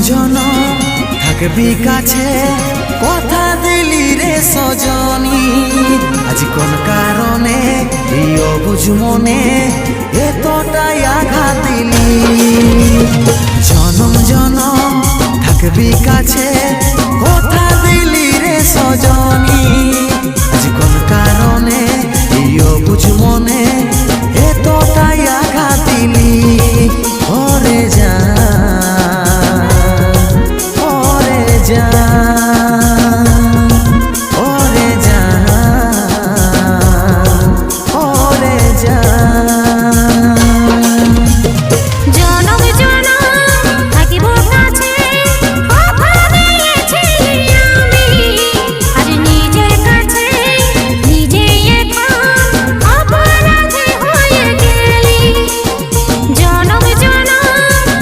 জনম থাকবি কাছে, কথা দিলি রে সজনী। আজ কোন কারণে এই অবুঝ মনে এতটাই আঘাত দিলি? জনম জনম থাকবি কাছে,